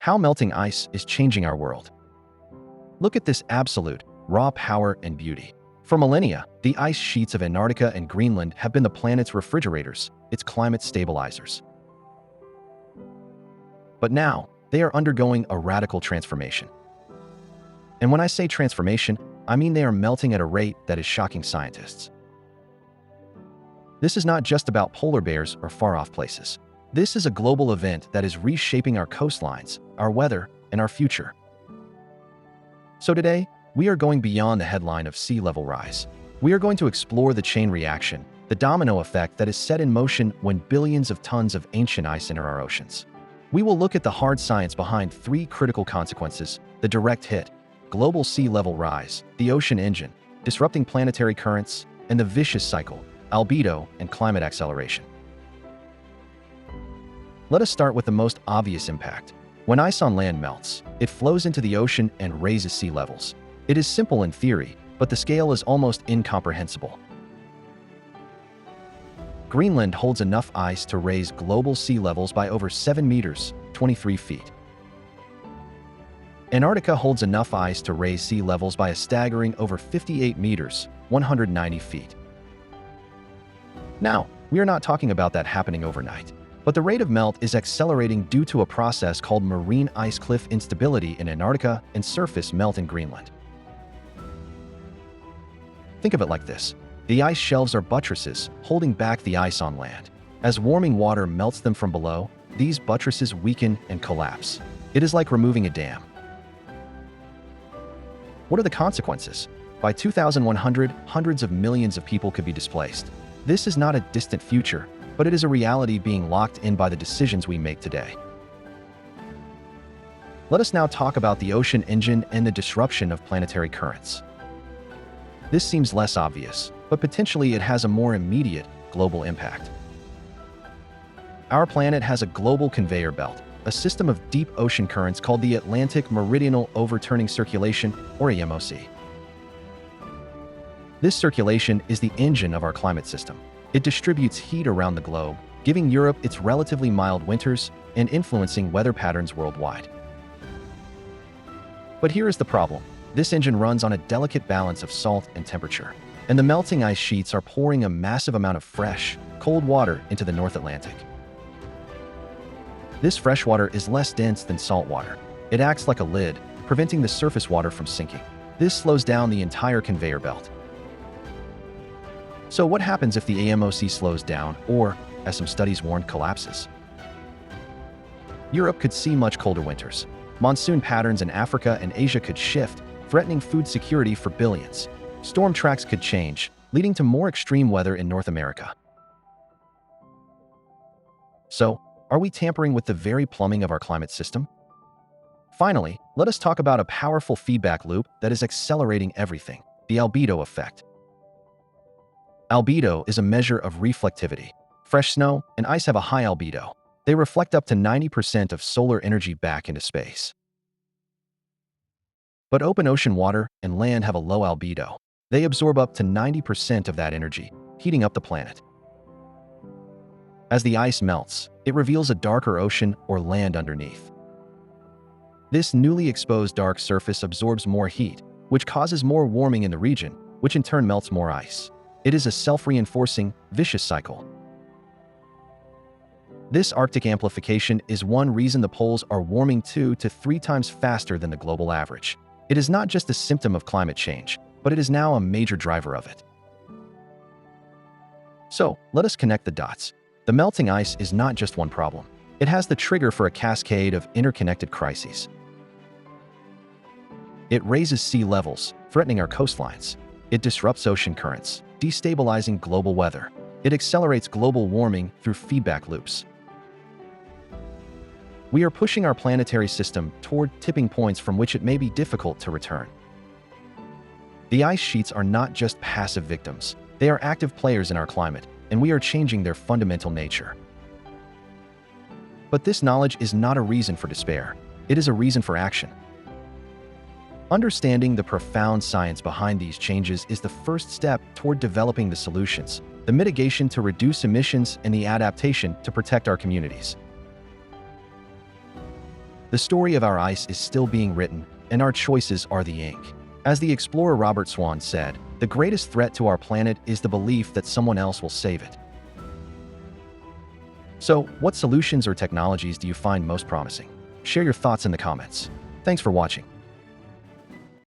How melting ice is changing our world. Look at this absolute, raw power and beauty. For millennia, the ice sheets of Antarctica and Greenland have been the planet's refrigerators, its climate stabilizers. But now, they are undergoing a radical transformation. And when I say transformation, I mean they are melting at a rate that is shocking scientists. This is not just about polar bears or far-off places. This is a global event that is reshaping our coastlines, our weather, and our future. So today, we are going beyond the headline of sea level rise. We are going to explore the chain reaction, the domino effect that is set in motion when billions of tons of ancient ice enter our oceans. We will look at the hard science behind three critical consequences: the direct hit, global sea level rise, the ocean engine, disrupting planetary currents, and the vicious cycle, albedo and climate acceleration. Let us start with the most obvious impact. When ice on land melts, it flows into the ocean and raises sea levels. It is simple in theory, but the scale is almost incomprehensible. Greenland holds enough ice to raise global sea levels by over 7 meters, 23 feet. Antarctica holds enough ice to raise sea levels by a staggering over 58 meters, 190 feet. Now, we are not talking about that happening overnight, but the rate of melt is accelerating due to a process called marine ice cliff instability in Antarctica and surface melt in Greenland. Think of it like this. The ice shelves are buttresses, holding back the ice on land. As warming water melts them from below, these buttresses weaken and collapse. It is like removing a dam. What are the consequences? By 2100, hundreds of millions of people could be displaced. This is not a distant future, but it is a reality being locked in by the decisions we make today. Let us now talk about the ocean engine and the disruption of planetary currents. This seems less obvious, but potentially it has a more immediate, global impact. Our planet has a global conveyor belt, a system of deep ocean currents called the Atlantic Meridional Overturning Circulation, or AMOC. This circulation is the engine of our climate system. It distributes heat around the globe, giving Europe its relatively mild winters and influencing weather patterns worldwide. But here is the problem. This engine runs on a delicate balance of salt and temperature, and the melting ice sheets are pouring a massive amount of fresh, cold water into the North Atlantic. This fresh water is less dense than salt water. It acts like a lid, preventing the surface water from sinking. This slows down the entire conveyor belt. So what happens if the AMOC slows down or, as some studies warned, collapses? Europe could see much colder winters. Monsoon patterns in Africa and Asia could shift, threatening food security for billions. Storm tracks could change, leading to more extreme weather in North America. So, are we tampering with the very plumbing of our climate system? Finally, let us talk about a powerful feedback loop that is accelerating everything: the albedo effect. Albedo is a measure of reflectivity. Fresh snow and ice have a high albedo. They reflect up to 90% of solar energy back into space. But open ocean water and land have a low albedo. They absorb up to 90% of that energy, heating up the planet. As the ice melts, it reveals a darker ocean or land underneath. This newly exposed dark surface absorbs more heat, which causes more warming in the region, which in turn melts more ice. It is a self-reinforcing, vicious cycle. This Arctic amplification is one reason the poles are warming 2 to 3 times faster than the global average. It is not just a symptom of climate change, but it is now a major driver of it. So, let us connect the dots. The melting ice is not just one problem. It has the trigger for a cascade of interconnected crises. It raises sea levels, threatening our coastlines. It disrupts ocean currents, destabilizing global weather. It accelerates global warming through feedback loops. We are pushing our planetary system toward tipping points from which it may be difficult to return. The ice sheets are not just passive victims. They are active players in our climate, and we are changing their fundamental nature. But this knowledge is not a reason for despair. It is a reason for action. Understanding the profound science behind these changes is the first step toward developing the solutions, the mitigation to reduce emissions, and the adaptation to protect our communities. The story of our ice is still being written, and our choices are the ink. As the explorer Robert Swan said, the greatest threat to our planet is the belief that someone else will save it. So, what solutions or technologies do you find most promising? Share your thoughts in the comments. Thanks for watching.